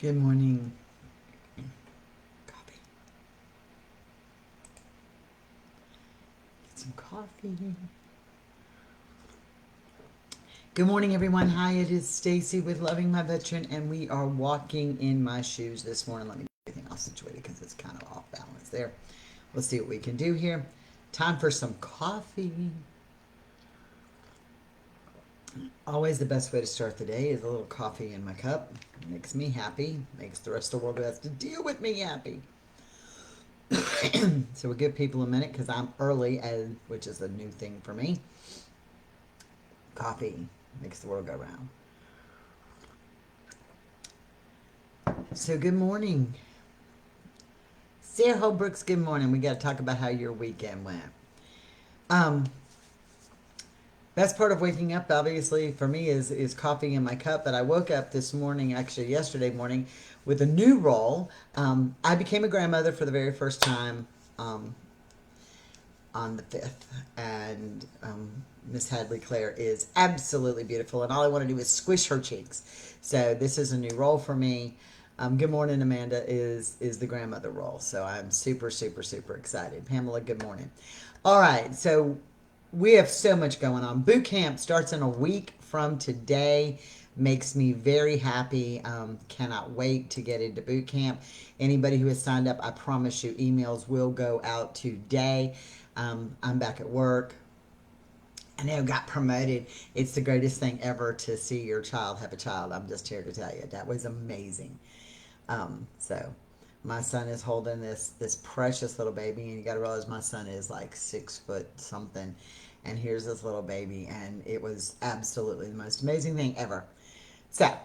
Good morning. Coffee. Get some coffee. Good morning, everyone. Hi, it is Stacy with Loving My Veteran, and we are walking in my shoes this morning. Let me get everything all situated because it's kind of off balance there. Let's see what we can do here. Time for some coffee. Always the best way to start the day is a little coffee in my cup. Makes me happy. Makes the rest of the world who has to deal with me happy. So we'll give people a minute because I'm early, which is a new thing for me. Coffee makes the world go round. So good morning. Sarah Holbrooks, good morning. We got to talk about how your weekend went. Um, Best part of waking up, obviously, for me is coffee in my cup. But I woke up this morning, actually yesterday morning, with a new role. I became a grandmother for the very first time on the 5th. And Miss Hadley Claire is absolutely beautiful. And all I want to do is squish her cheeks. So this is a new role for me. Good morning, Amanda, is the grandmother role. So I'm super, super, super excited. Pamela, good morning. All right, so we have so much going on. Boot camp starts in a week from today. Makes me very happy. Cannot wait to get into boot camp. Anybody who has signed up, I promise you, emails will go out today. I'm back at work. I know, got promoted. It's the greatest thing ever to see your child have a child. I'm just here to tell you that was amazing. So my son is holding this precious little baby, and you got to realize my son is like 6 foot something, and here's this little baby, and it was absolutely the most amazing thing ever. So a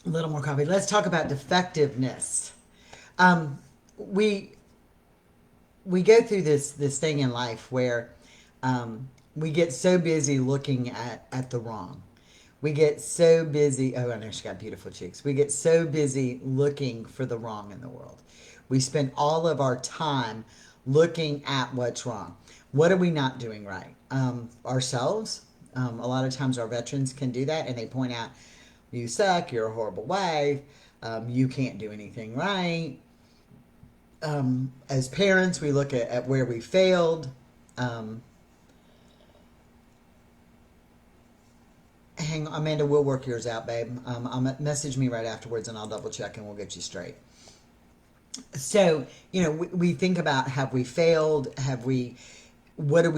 little more coffee. Let's talk about defectiveness. Um, we we go through this thing in life where we get so busy looking at the wrong. We get so busy. Oh, I know she got beautiful cheeks. We get so busy looking for the wrong in the world. We spend all of our time looking at what's wrong. What are we not doing right? Ourselves. A lot of times our veterans can do that, and they point out, you suck, you're a horrible wife, you can't do anything right. As parents, we look at where we failed. Um, Hang on, Amanda, we'll work yours out, babe. I'll message me right afterwards and I'll double check and we'll get you straight. So, we think about, have we failed? What have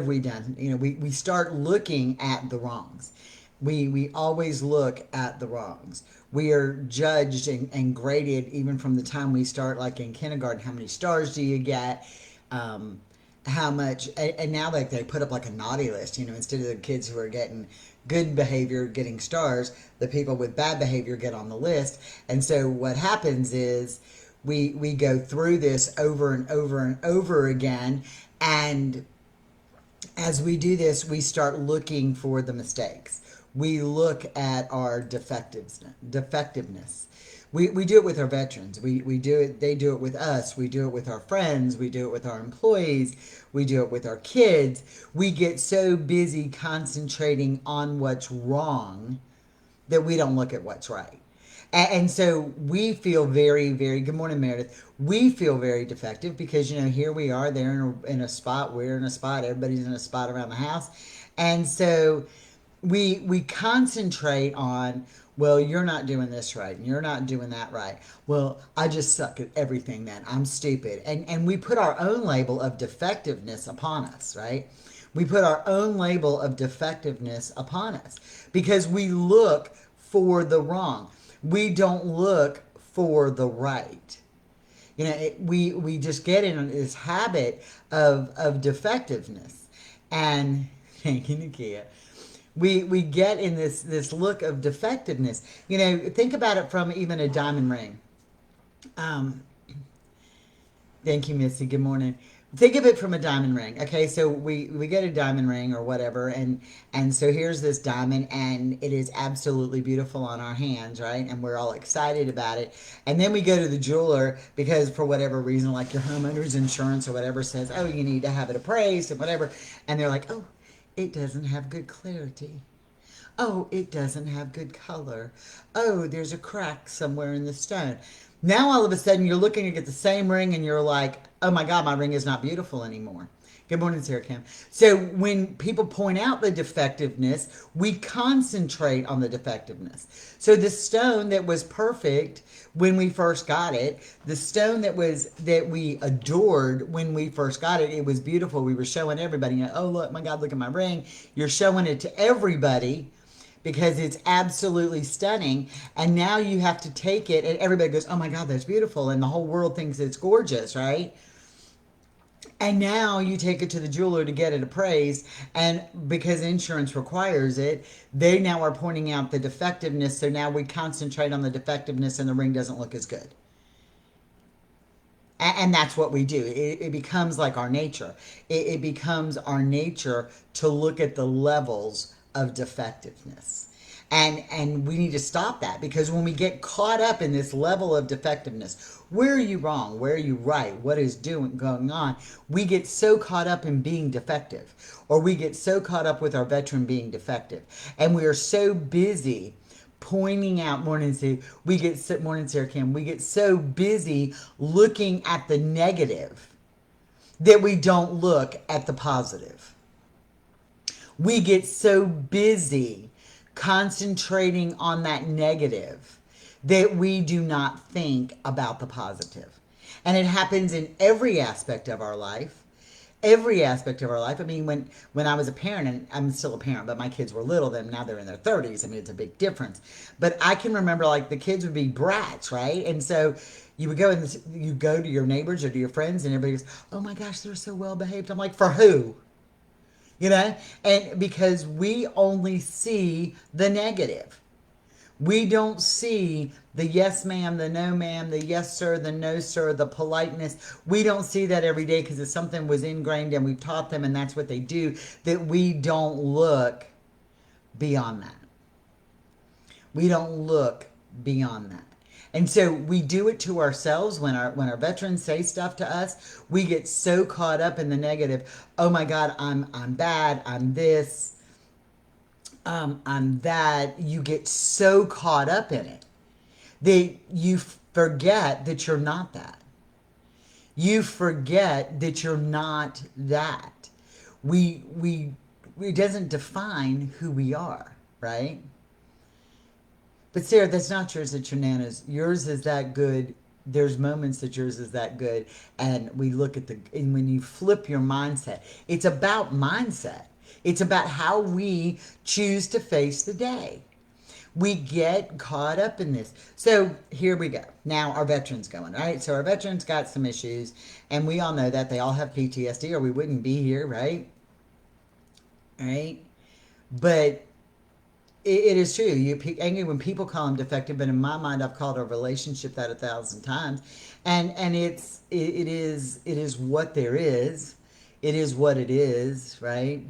we done? We start looking at the wrongs. We always look at the wrongs. We are judged and graded even from the time we start, like in kindergarten. How many stars do you get? How much? And now, like, they put up like a naughty list. Instead of the kids who are getting good behavior getting stars, the people with bad behavior get on the list. And so what happens is we go through this over and over and over again, and as we do this, we start looking for the mistakes. We look at our defectiveness. We do it with our veterans. We do it. They do it with us. We do it with our friends. We do it with our employees. We do it with our kids. We get so busy concentrating on what's wrong that we don't look at what's right. And so we feel very, very, good morning, Meredith. We feel very defective because, here we are, they're in a spot, we're in a spot, everybody's in a spot around the house. And so we concentrate on, well, you're not doing this right, and you're not doing that right. Well, I just suck at everything then. I'm stupid. And we put our own label of defectiveness upon us, right? We put our own label of defectiveness upon us because we look for the wrong. We don't look for the right. We just get in this habit of defectiveness. And thank you, Nakia. We get in this look of defectiveness. Think about it from even a diamond ring. Um, Thank you, Missy. Good morning. Think of it from a diamond ring. Okay, so we get a diamond ring or whatever, and so here's this diamond, and it is absolutely beautiful on our hands, right? And we're all excited about it. And then we go to the jeweler because for whatever reason, like your homeowner's insurance or whatever says, oh, you need to have it appraised and whatever, and they're like, oh, it doesn't have good clarity. Oh, it doesn't have good color. Oh, there's a crack somewhere in the stone. Now all of a sudden you're looking at the same ring and you're like, oh my God, my ring is not beautiful anymore. Good morning, Sarah Kim. So when people point out the defectiveness, we concentrate on the defectiveness. So the stone that was perfect when we first got it, the stone that we adored when we first got it, it was beautiful. We were showing everybody, oh look, my God, look at my ring. You're showing it to everybody because it's absolutely stunning. And now you have to take it, and everybody goes, oh my God, that's beautiful. And the whole world thinks it's gorgeous, right? And now you take it to the jeweler to get it appraised, and because insurance requires it, they now are pointing out the defectiveness. So now we concentrate on the defectiveness, and the ring doesn't look as good. And that's what we do. It becomes like our nature. It becomes our nature to look at the levels of defectiveness. And we need to stop that, because when we get caught up in this level of defectiveness, where are you wrong? Where are you right? What is going on? We get so caught up in being defective, or we get so caught up with our veteran being defective, and we are so busy pointing out, morning Sarah Kim, we get so busy looking at the negative that we don't look at the positive. We get so busy concentrating on that negative that we do not think about the positive. And it happens in every aspect of our life. Every aspect of our life. I mean, when I was a parent, and I'm still a parent, but my kids were little then, now they're in their 30s. I mean, it's a big difference. But I can remember, like, the kids would be brats, right? And so you would go to your neighbors or to your friends, and everybody goes, oh my gosh, they're so well behaved. I'm like, for who? You know? And because we only see the negative. We don't see the yes ma'am, the no ma'am, the yes sir, the no sir, the politeness. We don't see that every day because it's something was ingrained and we've taught them and that's what they do, that we don't look beyond that. We don't look beyond that. And so we do it to ourselves when our veterans say stuff to us. We get so caught up in the negative. Oh my God, I'm bad, I'm this. I'm that. You get so caught up in it that you forget that you're not that. You forget that you're not that. It doesn't define who we are, right? But Sarah, that's not yours, it's your Nana's. Yours is that good. There's moments that yours is that good. And we look at and when you flip your mindset, it's about mindset. It's about how we choose to face the day. We get caught up in this. So here we go. Now our veterans going, right? So our veterans got some issues, and we all know that they all have PTSD, or we wouldn't be here, right? Right? But it is true. You get angry when people call them defective, but in my mind, I've called our relationship that 1,000 times, and it is what there is. It is what it is, right?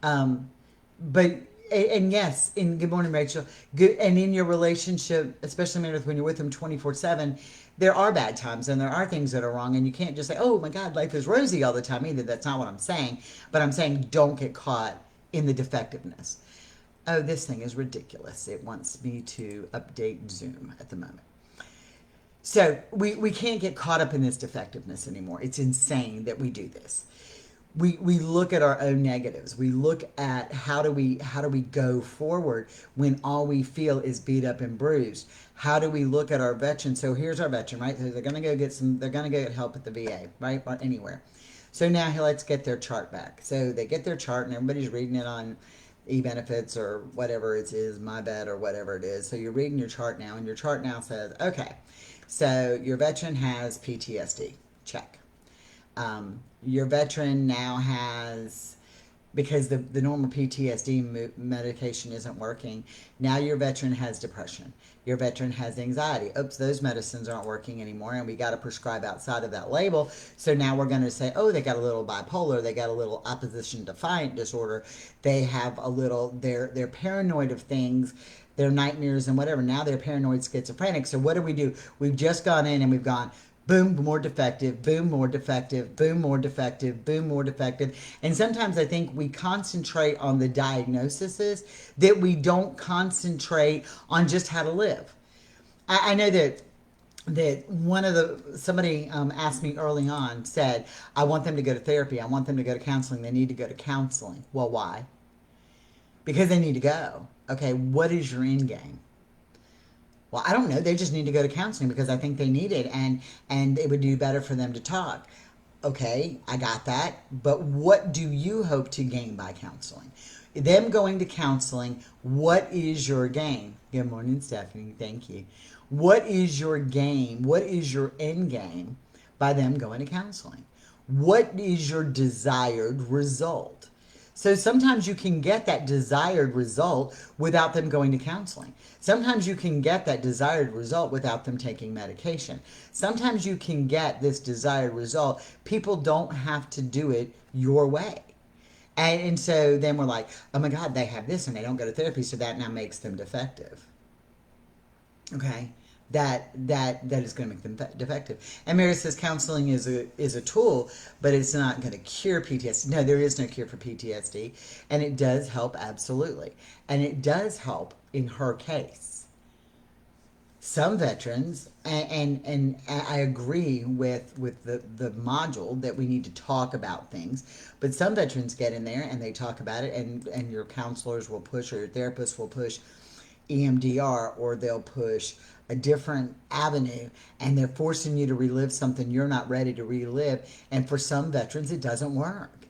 But yes, in good morning, Rachel. Good, and in your relationship, especially Meredith, when you're with them 24/7, there are bad times and there are things that are wrong, and you can't just say, "Oh my God, life is rosy all the time." Either that's not what I'm saying, but I'm saying don't get caught in the defectiveness. Oh, this thing is ridiculous. It wants me to update Zoom at the moment. So we can't get caught up in this defectiveness anymore. It's insane that we do this. We look at our own negatives. We look at how do we go forward when all we feel is beat up and bruised. How do we look at our veteran? So here's our veteran, right? So they're gonna go get help at the VA, right? Or anywhere. So now let's get their chart back. So they get their chart and everybody's reading it on e-benefits or whatever it is, my bed or whatever it is. So you're reading your chart now, and your chart now says, okay, so your veteran has PTSD. Check. Your veteran now has, because the normal PTSD medication isn't working, now your veteran has depression. Your veteran has anxiety. Oops, those medicines aren't working anymore, and we got to prescribe outside of that label. So now we're going to say, oh, they got a little bipolar, they got a little opposition defiant disorder, they have a little, they're paranoid of things, their nightmares and whatever. Now they're paranoid schizophrenic. So what do? We've just gone in and we've gone, Boom, more defective, boom, more defective, boom, more defective, boom, more defective. And sometimes I think we concentrate on the diagnoses that we don't concentrate on just how to live. I know that somebody asked me early on, said, I want them to go to therapy, I want them to go to counseling, they need to go to counseling. Well, why? Because they need to go. Okay, what is your end game? Well, I don't know. They just need to go to counseling because I think they need it, and it would do better for them to talk. Okay, I got that. But what do you hope to gain by counseling? Them going to counseling, what is your gain? Good morning, Stephanie. Thank you. What is your gain? What is your end game by them going to counseling? What is your desired result? So sometimes you can get that desired result without them going to counseling. Sometimes you can get that desired result without them taking medication. Sometimes you can get this desired result. People don't have to do it your way. And so then we're like, oh my God, they have this and they don't go to therapy, so that now makes them defective. Okay? That is going to make them defective. And Mary says counseling is a tool, but it's not going to cure PTSD. No, there is no cure for PTSD, and it does help absolutely, and it does help in her case. Some veterans, and I agree with the module that we need to talk about things, but some veterans get in there and they talk about it, and your counselors will push, or your therapist will push EMDR, or they'll push a different avenue, and they're forcing you to relive something you're not ready to relive. And for some veterans, it doesn't work.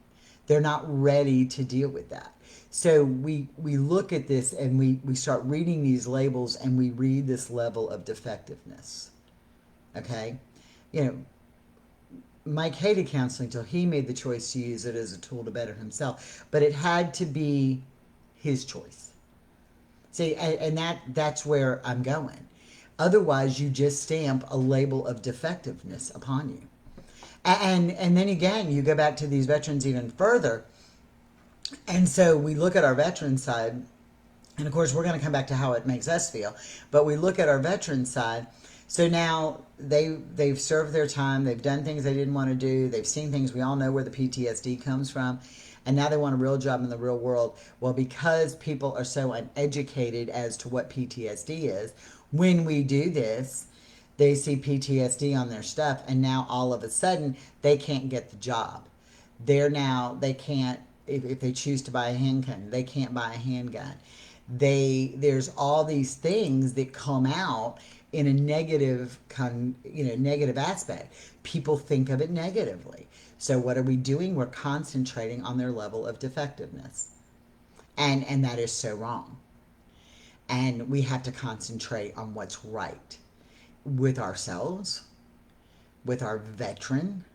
They're not ready to deal with that. So we look at this and we start reading these labels, and we read this level of defectiveness. Okay? You know, Mike hated counseling until he made the choice to use it as a tool to better himself. But it had to be his choice. See, and that's where I'm going. Otherwise, you just stamp a label of defectiveness upon you. And then again, you go back to these veterans even further. And so we look at our veteran side, and of course, we're going to come back to how it makes us feel. But we look at our veteran side. So now they've served their time. They've done things they didn't want to do. They've seen things. We all know where the PTSD comes from. And now they want a real job in the real world. Well, because people are so uneducated as to what PTSD is, when we do this, they see PTSD on their stuff, and now all of a sudden they can't get the job. They can't, if they choose to buy a handgun, they can't buy a handgun. There's all these things that come out in a negative negative aspect. People think of it negatively. So what are we doing? We're concentrating on their level of defectiveness. And that is so wrong. And we have to concentrate on what's right with ourselves, with our veteran.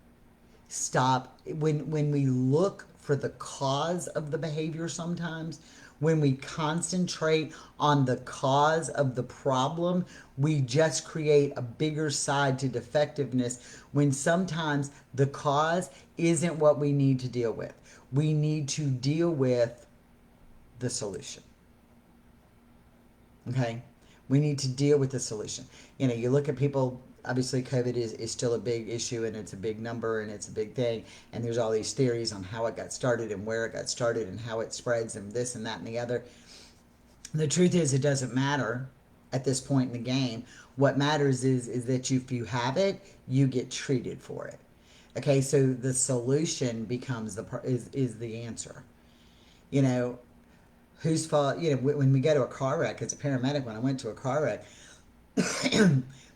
Stop. When we look for the cause of the behavior sometimes, when we concentrate on the cause of the problem, we just create a bigger side to defectiveness, when sometimes the cause isn't what we need to deal with. We need to deal with the solution. Okay? We need to deal with the solution. You know, you look at people, obviously COVID is still a big issue, and it's a big number, and it's a big thing, and there's all these theories on how it got started and where it got started and how it spreads and this and that and the other. The truth is, it doesn't matter at this point in the game. What matters is that if you have it, you get treated for it. Okay, so the solution becomes is the answer. You know, whose fault? You know, when we go to a car wreck, as a paramedic, when I went to a car wreck,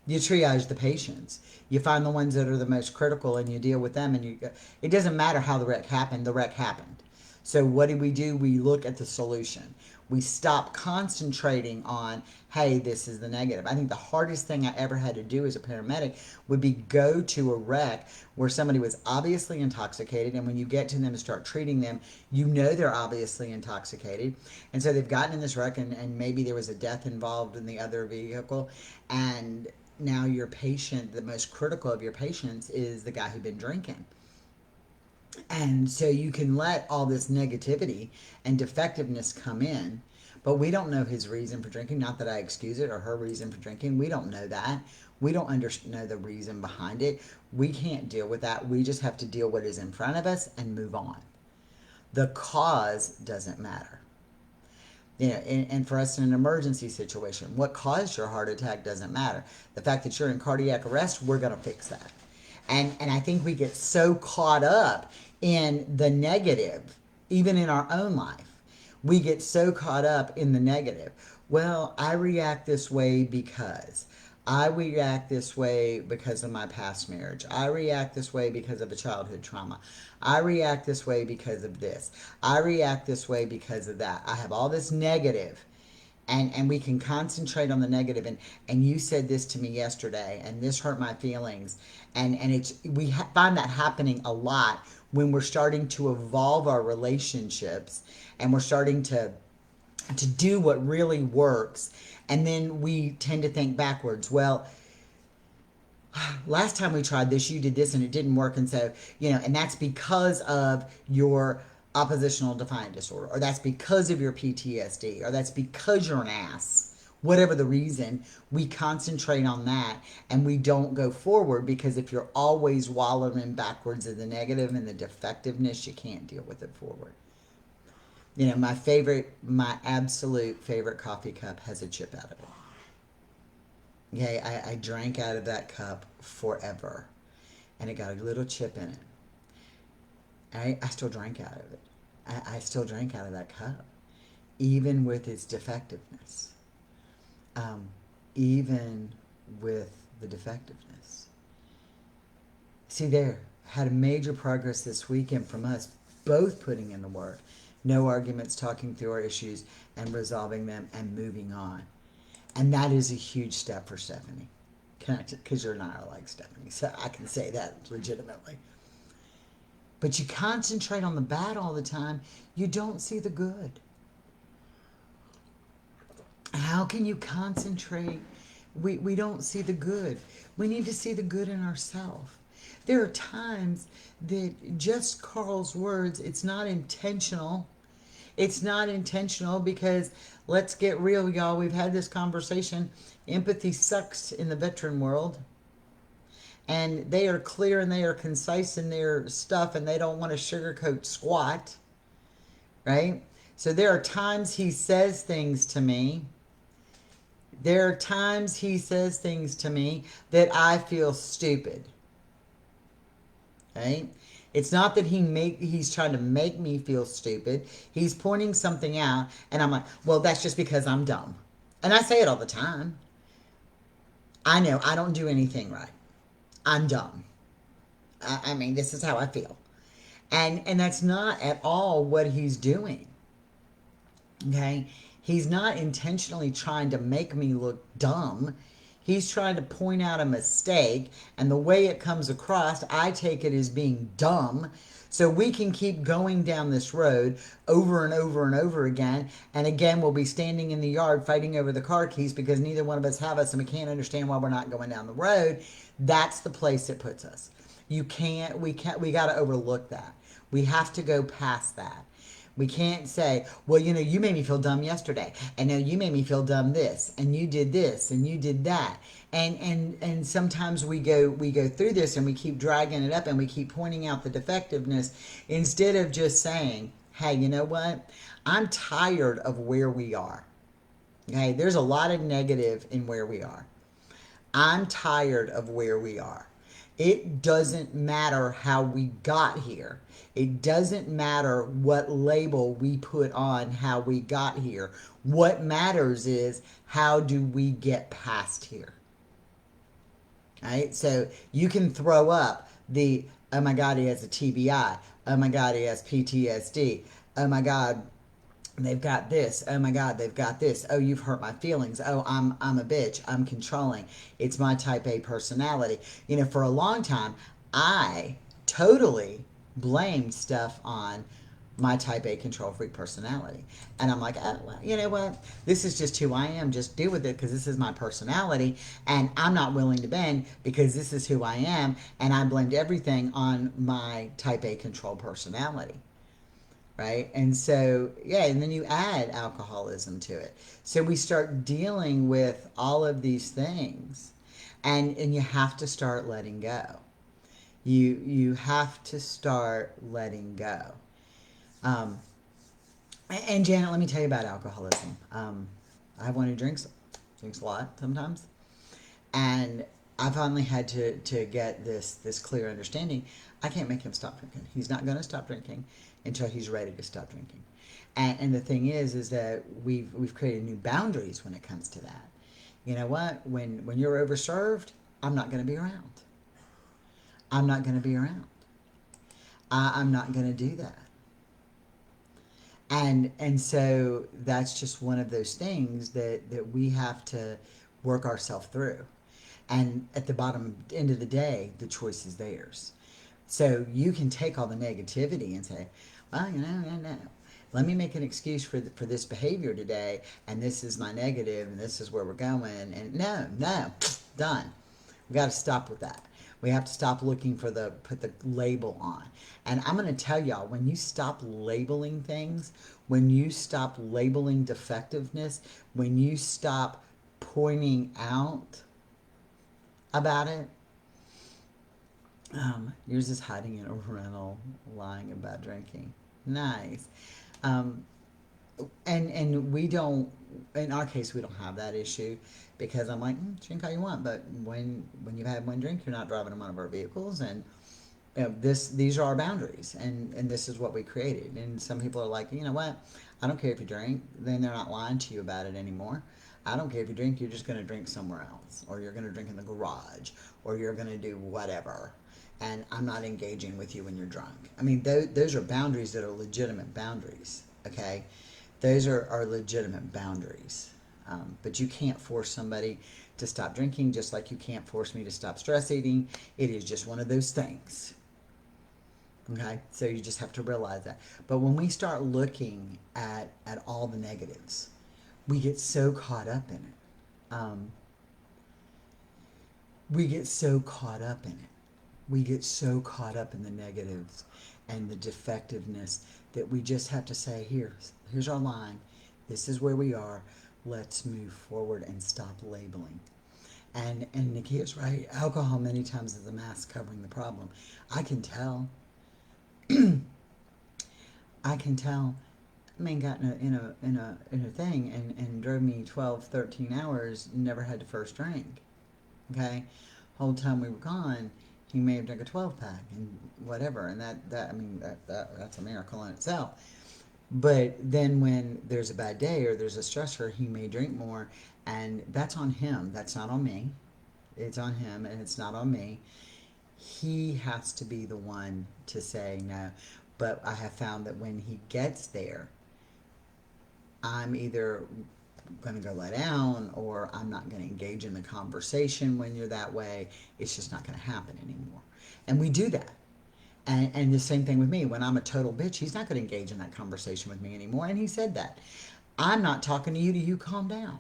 you triage the patients. You find the ones that are the most critical, and you deal with them. And it doesn't matter how the wreck happened. The wreck happened. So what do? We look at the solution. We stop concentrating on, hey, this is the negative. I think the hardest thing I ever had to do as a paramedic would be go to a wreck where somebody was obviously intoxicated, and when you get to them and start treating them, you know they're obviously intoxicated. And so they've gotten in this wreck, and maybe there was a death involved in the other vehicle, and now your patient, the most critical of your patients, is the guy who'd been drinking. And so you can let all this negativity and defectiveness come in, But we don't know his reason for drinking. Not that I excuse it, or her reason for drinking. We don't know that. We don't know the reason behind it. We can't deal with that. We just have to deal with what is in front of us and move on. The cause doesn't matter. And for us in an emergency situation, what caused your heart attack doesn't matter. The fact that you're in cardiac arrest, we're going to fix that. And I think we get so caught up in the negative, even in our own life. We get so caught up in the negative. Well, I react this way because. I react this way because of my past marriage. I react this way because of a childhood trauma. I react this way because of this. I react this way because of that. I have all this negative, and we can concentrate on the negative. And you said this to me yesterday, and this hurt my feelings. And we find that happening a lot when we're starting to evolve our relationships, and we're starting to do what really works. And then we tend to think backwards. Well, last time we tried this, you did this and it didn't work. And so, and that's because of your oppositional defiant disorder, or that's because of your PTSD, or that's because you're an ass. Whatever the reason, we concentrate on that and we don't go forward, because if you're always wallowing backwards in the negative and the defectiveness, you can't deal with it forward. My absolute favorite coffee cup has a chip out of it. Okay, I drank out of that cup forever, and it got a little chip in it. I still drank out of it. I still drank out of that cup, even with its defectiveness. Even with the defectiveness. See there, had a major progress this weekend from us both putting in the work. No arguments, talking through our issues and resolving them and moving on. And that is a huge step for Stephanie. Because you're not like Stephanie, so I can say that legitimately. But you concentrate on the bad all the time, you don't see the good. How can you concentrate? We don't see the good. We need to see the good in ourselves. There are times that just Carl's words, it's not intentional. It's not intentional because, let's get real, y'all. We've had this conversation. Empathy sucks in the veteran world. And they are clear and they are concise in their stuff, and they don't want to sugarcoat squat. Right? So there are times he says things to me. There are times he says things to me that I feel stupid. Right? It's not that he's trying to make me feel stupid. He's pointing something out, and I'm like, well, that's just because I'm dumb. And I say it all the time. I know I don't do anything right. I'm dumb. I mean, this is how I feel. And that's not at all what he's doing. Okay? He's not intentionally trying to make me look dumb. He's trying to point out a mistake, and the way it comes across, I take it as being dumb, so we can keep going down this road over and over and over again, and again we'll be standing in the yard fighting over the car keys because neither one of us have us, and we can't understand why we're not going down the road. That's the place it puts us. We got to overlook that. We have to go past that. We can't say, well, you made me feel dumb yesterday, and now you made me feel dumb this, and you did this, and you did that. And sometimes we go through this and we keep dragging it up and we keep pointing out the defectiveness instead of just saying, hey, you know what? I'm tired of where we are. Okay, there's a lot of negative in where we are. I'm tired of where we are. It doesn't matter how we got here. It doesn't matter what label we put on how we got here. What matters is, how do we get past here? Right? So you can throw up the, oh my God, he has a TBI. Oh my God, he has PTSD. Oh my God, they've got this. Oh my God, they've got this. Oh, you've hurt my feelings. Oh, I'm a bitch. I'm controlling. It's my type A personality. For a long time, I totally blamed stuff on my type A control freak personality. And I'm like, oh, well, you know what? This is just who I am. Just deal with it because this is my personality. And I'm not willing to bend because this is who I am. And I blamed everything on my type A control personality. right? And so, yeah, and then you add alcoholism to it. So we start dealing with all of these things, and you have to start letting go. You have to start letting go. Um, and Janet, let me tell you about alcoholism. I have one who drinks a lot sometimes, and I finally had to get this clear understanding. I can't make him stop drinking. He's not going to stop drinking until he's ready to stop drinking. And the thing is that we've created new boundaries when it comes to that. You know what? When you're overserved, I'm not going to be around. I'm not going to be around. I'm not going to do that. And so that's just one of those things that we have to work ourselves through. And at the bottom end of the day, the choice is theirs. So you can take all the negativity and say, well, no. Let me make an excuse for this behavior today, and this is my negative, and this is where we're going. And no, done. We got to stop with that. We have to stop looking for put the label on. And I'm going to tell y'all, when you stop labeling things, when you stop labeling defectiveness, when you stop pointing out about it, yours is hiding in a rental, lying about drinking. Nice. Um, and we don't, in our case, we don't have that issue because I'm like, drink all you want, but when you've had one drink, you're not driving in one of our vehicles, and these are our boundaries, and this is what we created. And some people are like, you know what, I don't care if you drink, then they're not lying to you about it anymore. I don't care if you drink, you're just going to drink somewhere else, or you're going to drink in the garage, or you're going to do whatever, and I'm not engaging with you when you're drunk. I mean, those are boundaries that are legitimate boundaries, okay? Those are legitimate boundaries. But you can't force somebody to stop drinking, just like you can't force me to stop stress eating. It is just one of those things. Okay, so you just have to realize that. But when we start looking at all the negatives, we get so caught up in it. We get so caught up in it. We get so caught up in the negatives and the defectiveness that we just have to say, here's our line. This is where we are. Let's move forward and stop labeling. And Nikki is right. Alcohol many times is a mask covering the problem. I can tell. I can tell. Man got in a thing and drove me 12, 13 hours. Never had the first drink. Okay, whole time we were gone, he may have drank a 12 pack and whatever. And that's a miracle in itself. But then when there's a bad day or there's a stressor, he may drink more, and that's on him. That's not on me. It's on him, and it's not on me. He has to be the one to say no. But I have found that when he gets there, I'm either going to go lie down, or I'm not going to engage in the conversation when you're that way. It's just not going to happen anymore. And we do that. And the same thing with me. When I'm a total bitch, he's not going to engage in that conversation with me anymore. And he said that. I'm not talking to you till you calm down.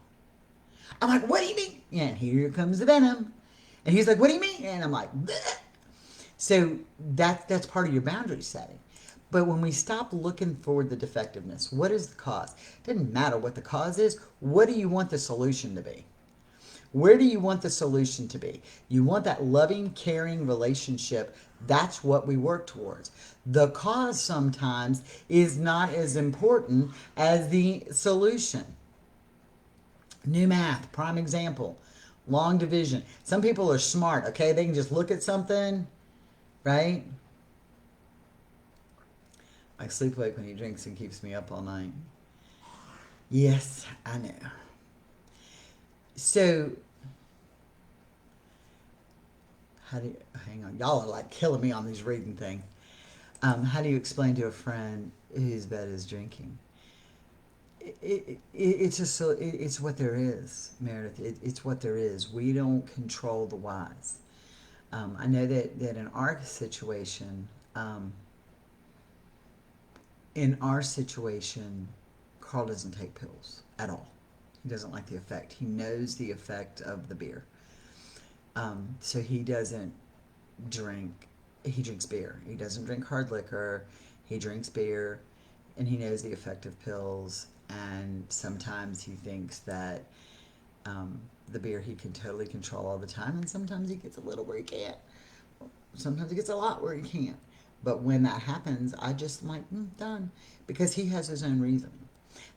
I'm like, what do you mean? Yeah, and here comes the venom. And he's like, what do you mean? And I'm like, bleh. So that's part of your boundary setting. But when we stop looking for the defectiveness, what is the cause? It doesn't matter what the cause is. What do you want the solution to be? Where do you want the solution to be? You want that loving, caring relationship. That's what we work towards. The cause sometimes is not as important as the solution. New math, prime example. Long division. Some people are smart, okay? They can just look at something, right? I sleep late when he drinks and keeps me up all night. Yes, I know. So, hang on, y'all are like killing me on these reading thing. How do you explain to a friend whose bed is drinking? It's what there is, Meredith. It's what there is. We don't control the whys. I know that in our situation, Carl doesn't take pills at all. He doesn't like the effect. He knows the effect of the beer. So he doesn't drink. He drinks beer. He doesn't drink hard liquor. He drinks beer. and he knows the effective pills, and sometimes he thinks that the beer he can totally control all the time, and sometimes he gets a little where he can't. Sometimes he gets a lot where he can't. But when that happens, I just am like, done, because he has his own reason.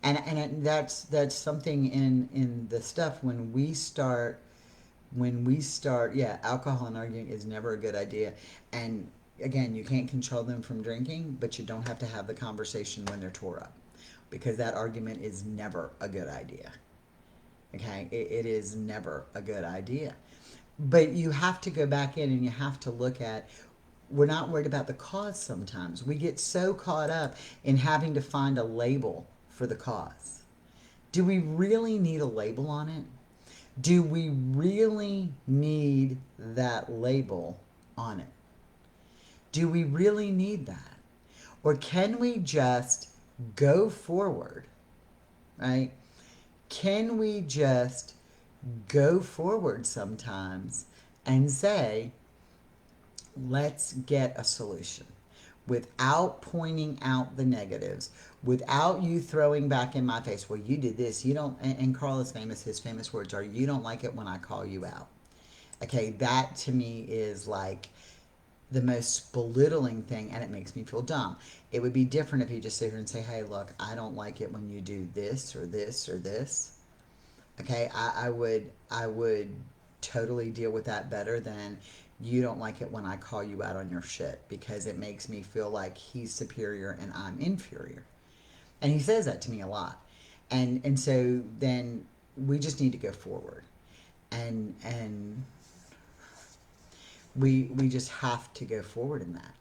And that's something in the stuff when we start, yeah, alcohol and arguing is never a good idea. And again, you can't control them from drinking, but you don't have to have the conversation when they're tore up, because that argument is never a good idea. Okay, it is never a good idea. But you have to go back in and you have to look at, we're not worried about the cause sometimes. We get so caught up in having to find a label for the cause. Do we really need a label on it? Do we really need that label on it? Do we really need that? Or can we just go forward, right? Can we just go forward sometimes and say, let's get a solution without pointing out the negatives, without you throwing back in my face, well, you did this, you don't, and Carl is famous, his famous words are, you don't like it when I call you out. Okay, that to me is like the most belittling thing, and it makes me feel dumb. It would be different if you just sit here and say, hey, look, I don't like it when you do this or this or this. Okay, I would totally deal with that better than, you don't like it when I call you out on your shit, because it makes me feel like he's superior and I'm inferior. And he says that to me a lot. And so then we just need to go forward. And we just have to go forward in that.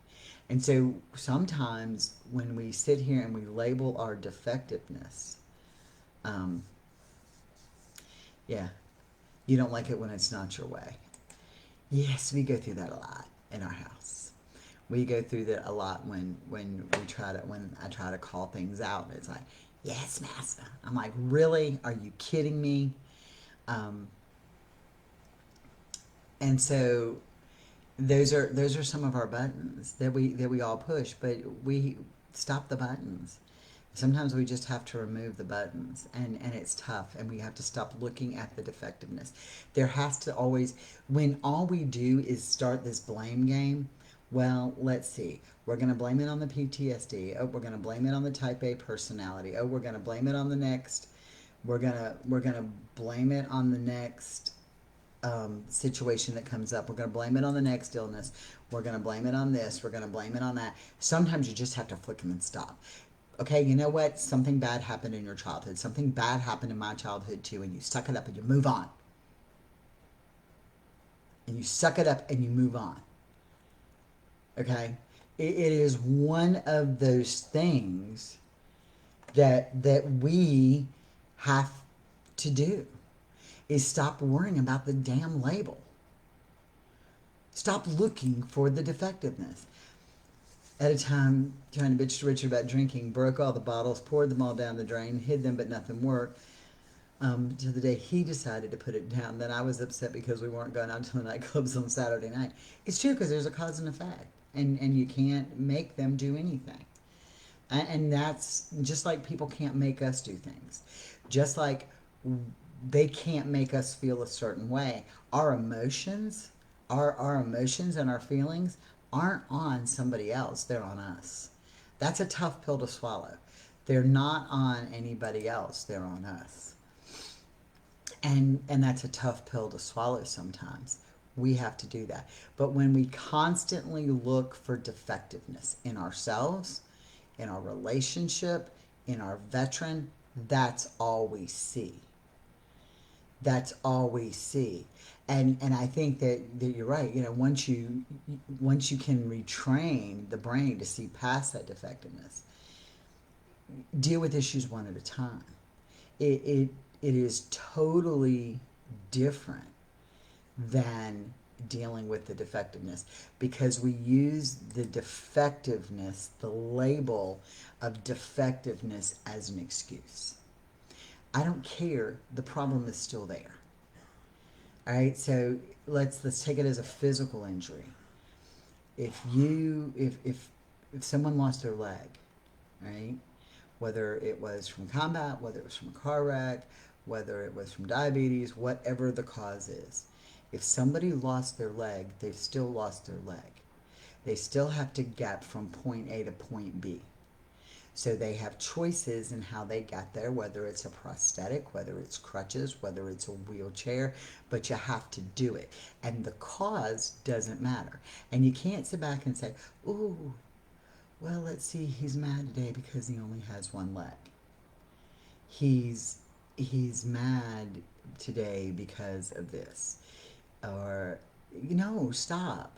And so sometimes when we sit here and we label our defectiveness, um, yeah, you don't like it when it's not your way. Yes, we go through that a lot in our house. We go through that a lot when I try to call things out. It's like, yes, master. I'm like, really? Are you kidding me? Um, and so those are some of our buttons that we all push, but we stop the buttons. Sometimes we just have to remove the buttons, and it's tough, and we have to stop looking at the defectiveness. There has to always, when all we do is start this blame game, well, let's see, we're going to blame it on the PTSD. Oh, we're going to blame it on the type A personality. Oh, we're going to blame it on the next, we're going to blame it on the next situation that comes up. We're going to blame it on the next illness. We're going to blame it on this. We're going to blame it on that. Sometimes you just have to flick them and stop. Okay, you know what? Something bad happened in your childhood. Something bad happened in my childhood too, and you suck it up and you move on. And you suck it up and you move on. Okay? It is one of those things that we have to do, is stop worrying about the damn label. Stop looking for the defectiveness. At a time, trying to bitch to Richard about drinking, broke all the bottles, poured them all down the drain, hid them, but nothing worked. To the day he decided to put it down. Then I was upset because we weren't going out to the nightclubs on Saturday night. It's true, because there's a cause and effect, and you can't make them do anything. And that's just like people can't make us do things. Just like they can't make us feel a certain way. Our emotions, our emotions and our feelings aren't on somebody else, they're on us. That's a tough pill to swallow. They're not on anybody else, they're on us. And that's a tough pill to swallow sometimes. We have to do that. But when we constantly look for defectiveness in ourselves, in our relationship, in our veteran, that's all we see. That's all we see. And I think that you're right. You know, once you can retrain the brain to see past that defectiveness, deal with issues one at a time. It is totally different than dealing with the defectiveness, because we use the defectiveness, the label of defectiveness, as an excuse. I don't care. The problem is still there. All right. So let's take it as a physical injury. If someone lost their leg, right? whether it was from combat, whether it was from a car wreck, whether it was from diabetes, whatever the cause is. If somebody lost their leg, they've still lost their leg. They still have to get from point A to point B. So they have choices in how they get there, whether it's a prosthetic, whether it's crutches, whether it's a wheelchair, but you have to do it. And the cause doesn't matter. And you can't sit back and say, ooh, well, let's see, he's mad today because he only has one leg. He's mad today because of this. Or, stop.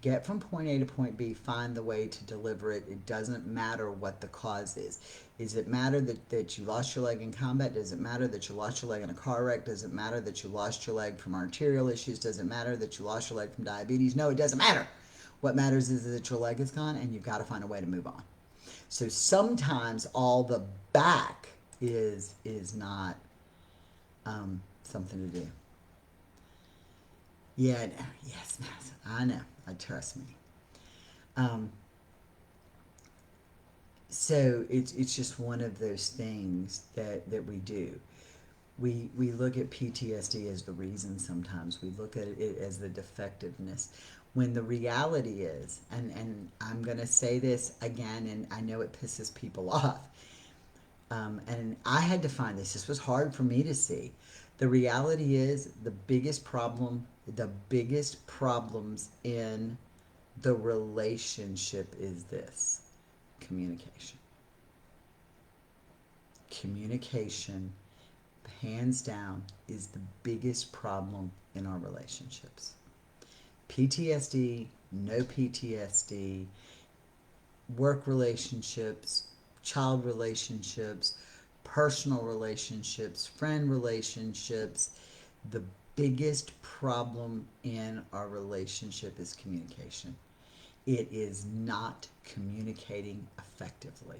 Get from point A to point B, find the way to deliver it. It doesn't matter what the cause is. Does it matter that you lost your leg in combat? Does it matter that you lost your leg in a car wreck? Does it matter that you lost your leg from arterial issues? Does it matter that you lost your leg from diabetes? No, it doesn't matter. What matters is that your leg is gone and you've got to find a way to move on. So sometimes all the back is not something to do. Yeah, no, yes, I know. Trust me. So it's just one of those things that we do. We look at PTSD as the reason sometimes. We look at it as the defectiveness. When the reality is, and I'm going to say this again, and I know it pisses people off, and I had to find this. This was hard for me to see. The reality is the biggest problems in the relationship is this: communication. Communication, hands down, is the biggest problem in our relationships. PTSD, no PTSD, work relationships, child relationships, personal relationships, friend relationships, the biggest problem in our relationship is communication. It is not communicating effectively.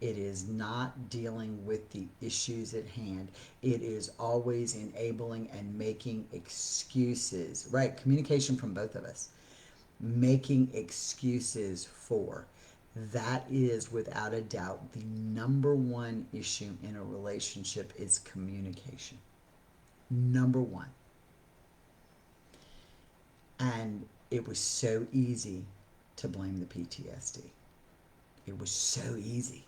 It is not dealing with the issues at hand. It is always enabling and making excuses, right? Communication from both of us. Making excuses for. That is, without a doubt, the number one issue in a relationship is communication. Number one. And it was so easy to blame the PTSD. It was so easy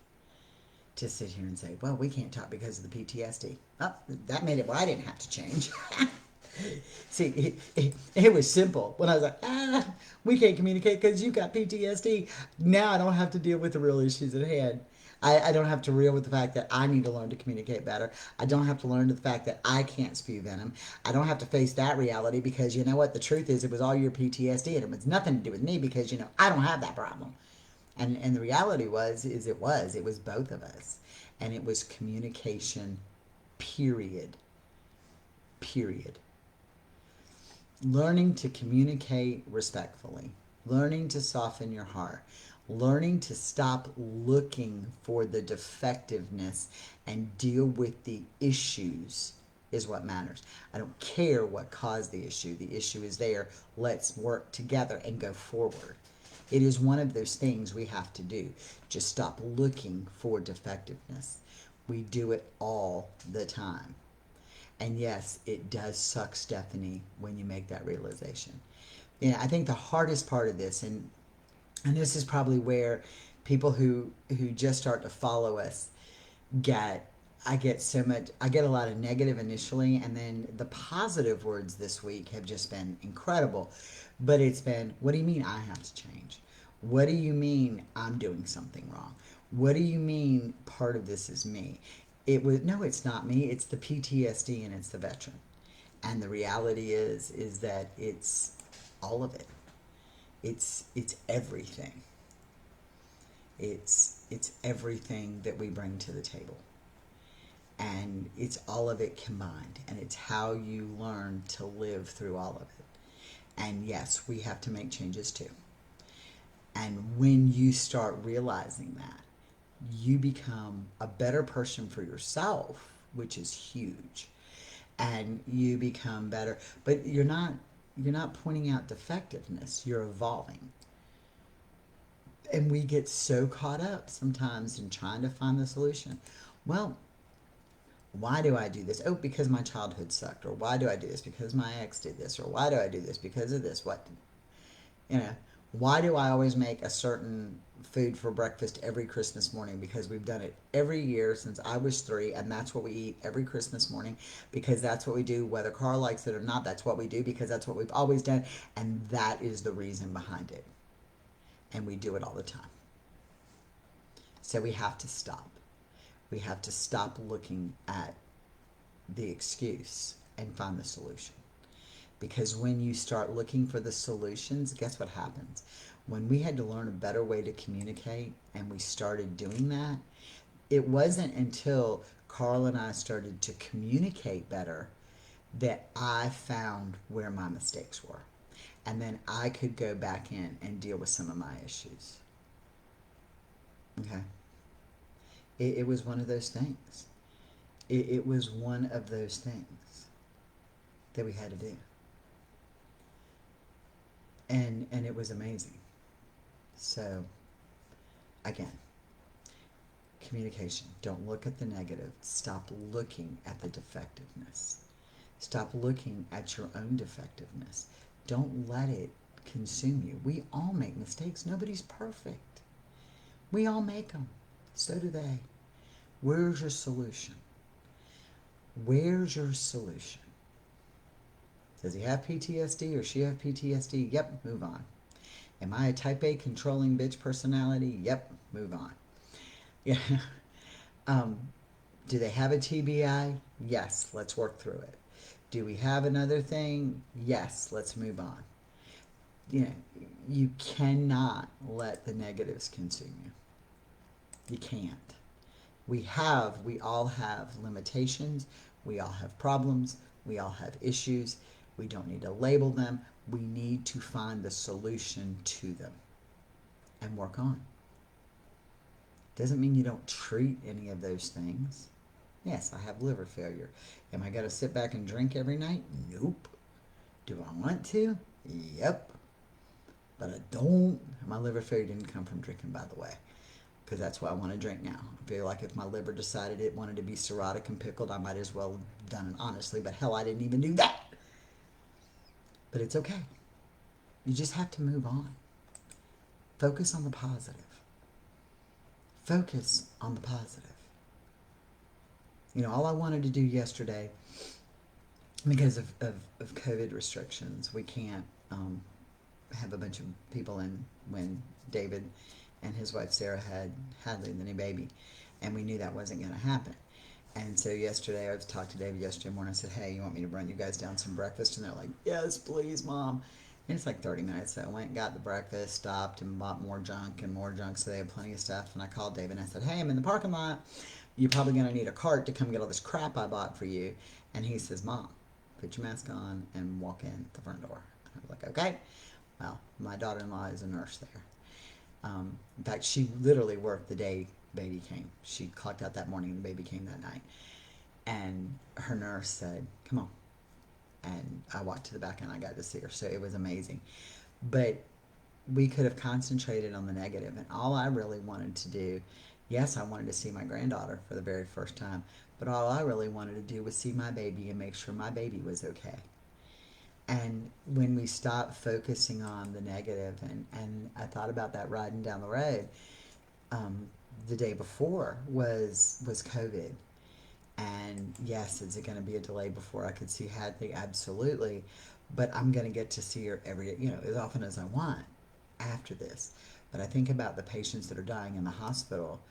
to sit here and say, well, we can't talk because of the PTSD. Oh, that made it where I didn't have to change. See, it was simple. When I was like, we can't communicate because you've got PTSD. Now I don't have to deal with the real issues at hand. I don't have to deal with the fact that I need to learn to communicate better. I don't have to learn the fact that I can't spew venom. I don't have to face that reality because you know what? The truth is it was all your PTSD and it was nothing to do with me because, I don't have that problem. And the reality it was both of us. And it was communication, period. Period. Learning to communicate respectfully, learning to soften your heart, learning to stop looking for the defectiveness and deal with the issues is what matters. I don't care what caused the issue. The issue is there. Let's work together and go forward. It is one of those things we have to do. Just stop looking for defectiveness. We do it all the time. And yes, it does suck, Stephanie, when you make that realization. I think the hardest part of this, and this is probably where people who just start to follow us I get a lot of negative initially, and then the positive words this week have just been incredible. But it's been, what do you mean I have to change? What do you mean I'm doing something wrong? What do you mean part of this is me? No, it's not me. It's the PTSD and it's the veteran. And the reality is that it's all of it. It's everything. It's everything that we bring to the table. And it's all of it combined. And it's how you learn to live through all of it. And yes, we have to make changes too. And when you start realizing that, you become a better person for yourself, which is huge. And you become better. But you're not pointing out defectiveness. You're evolving. And we get so caught up sometimes in trying to find the solution. Well, why do I do this? Oh, because my childhood sucked. Or why do I do this? Because my ex did this. Or why do I do this? Because of this. What? You know, why do I always make a certain food for breakfast every Christmas morning? Because we've done it every year since I was 3, and that's what we eat every Christmas morning because that's what we do, whether Carl likes it or not. That's what we do because that's what we've always done, and that is the reason behind it. And we do it all the time. So we have to stop. We have to stop looking at the excuse and find the solution. Because when you start looking for the solutions, guess what happens? When we had to learn a better way to communicate and we started doing that, it wasn't until Carl and I started to communicate better that I found where my mistakes were. And then I could go back in and deal with some of my issues. Okay? It was one of those things. It was one of those things that we had to do. And it was amazing. So, again, communication. Don't look at the negative. Stop looking at the defectiveness. Stop looking at your own defectiveness. Don't let it consume you. We all make mistakes. Nobody's perfect. We all make them. So do they. Where's your solution? Where's your solution? Does he have PTSD or she have PTSD? Yep, move on. Am I a type A controlling bitch personality? Yep, move on. Yeah. Do they have a TBI? Yes, let's work through it. Do we have another thing? Yes, let's move on. You know, you cannot let the negatives consume you. You can't. We all have limitations. We all have problems. We all have issues. We don't need to label them. We need to find the solution to them and work on. Doesn't mean you don't treat any of those things. Yes, I have liver failure. Am I going to sit back and drink every night? Nope. Do I want to? Yep. But I don't. My liver failure didn't come from drinking, by the way, because that's why I want to drink now. I feel like if my liver decided it wanted to be cirrhotic and pickled, I might as well have done it honestly, but hell, I didn't even do that. But it's okay. You just have to move on. Focus on the positive. Focus on the positive. You know, all I wanted to do yesterday, because of COVID restrictions, we can't have a bunch of people in when David and his wife Sarah had Hadley, the new baby, and we knew that wasn't going to happen. And so yesterday, I talked to David yesterday morning. I said, hey, you want me to run you guys down some breakfast? And they're like, yes, please, Mom. And it's like 30 minutes. So I went and got the breakfast, stopped and bought more junk and more junk. So they had plenty of stuff. And I called David and I said, hey, I'm in the parking lot. You're probably going to need a cart to come get all this crap I bought for you. And he says, Mom, put your mask on and walk in the front door. And I was like, okay. Well, my daughter-in-law is a nurse there. In fact, she literally worked the day baby came. She clocked out that morning and the baby came that night. And her nurse said, come on. And I walked to the back and I got to see her. So it was amazing. But we could have concentrated on the negative. And all I really wanted to do, yes, I wanted to see my granddaughter for the very first time. But all I really wanted to do was see my baby and make sure my baby was okay. And when we stopped focusing on the negative, and I thought about that riding down the road, the day before was COVID. And yes, is it going to be a delay before I could see Hadley? Absolutely. But I'm going to get to see her as often as I want after this. But I think about the patients that are dying in the hospital,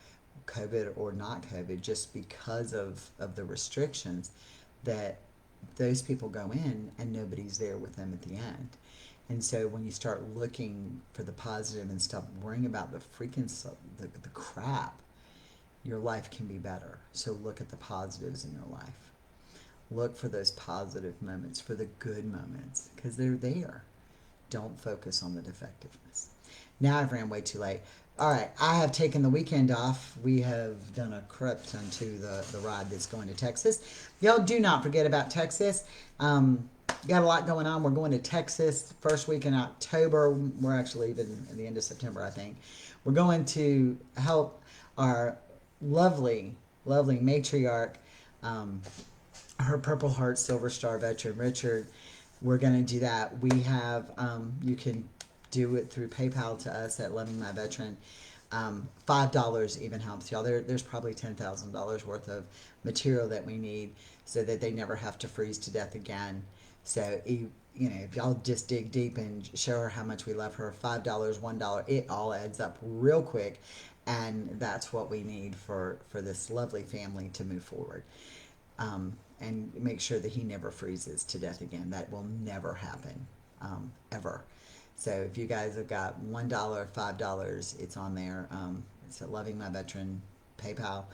COVID or not COVID, just because of the restrictions, that those people go in and nobody's there with them at the end. And so when you start looking for the positive and stop worrying about the freaking the crap, your life can be better. So look at the positives in your life. Look for those positive moments, for the good moments, because they're there. Don't focus on the defectiveness. Now I've ran way too late. All right, I have taken the weekend off. We have done a crypt unto the ride that's going to Texas. Y'all do not forget about Texas. got a lot going on. We're going to Texas first week in October. We're actually leaving at the end of September, I think. We're going to help our lovely, lovely matriarch, um, her Purple Heart Silver Star veteran, Richard. We're going to do that. We have, you can do it through PayPal to us at Loving My Veteran. $5 even helps y'all. There's probably $10,000 worth of material that we need so that they never have to freeze to death again. So, if y'all just dig deep and show her how much we love her, $5, $1, it all adds up real quick. And that's what we need for this lovely family to move forward. And make sure that he never freezes to death again. That will never happen, ever. So if you guys have got $1, $5, it's on there. It's at Loving My Veteran PayPal.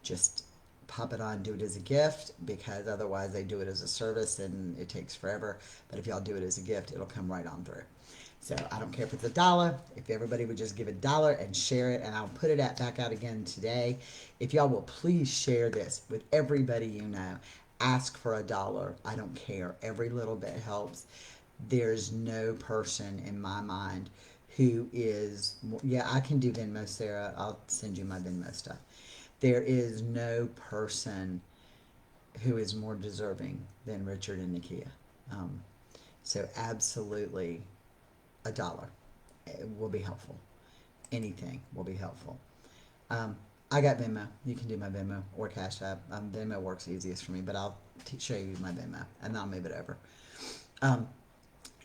Just pop it on, do it as a gift, because otherwise they do it as a service and it takes forever. But if y'all do it as a gift, it'll come right on through. So I don't care if it's $1. If everybody would just give $1 and share it, and I'll put it back out again today. If y'all will please share this with everybody you know. Ask for $1. I don't care. Every little bit helps. There's no person in my mind who is, yeah, I can do Venmo, Sarah. I'll send you my Venmo stuff. There is no person who is more deserving than Richard and Nakia. So absolutely $1 will be helpful. Anything will be helpful. I got Venmo. You can do my Venmo or Cash App. Venmo works easiest for me, but I'll show you my Venmo and I'll move it over.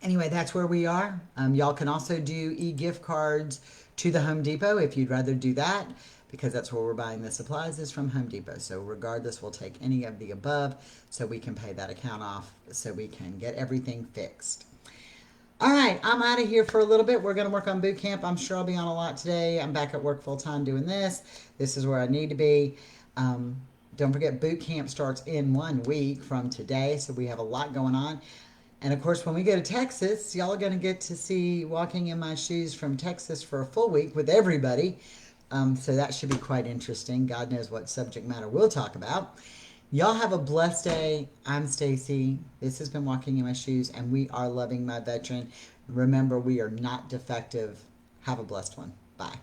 Anyway, that's where we are. Y'all can also do e-gift cards to the Home Depot if you'd rather do that, because that's where we're buying the supplies is from Home Depot. So regardless, we'll take any of the above so we can pay that account off so we can get everything fixed. All right, I'm out of here for a little bit. We're going to work on boot camp. I'm sure I'll be on a lot today. I'm back at work full time doing this. This is where I need to be. Don't forget, boot camp starts in 1 week from today, so we have a lot going on. And of course, when we go to Texas, y'all are going to get to see Walking in My Shoes from Texas for a full week with everybody. So that should be quite interesting. God knows what subject matter we'll talk about. Y'all have a blessed day. I'm Stacy. This has been Walking in My Shoes, and we are Loving My Veteran. Remember, we are not defective. Have a blessed one. Bye.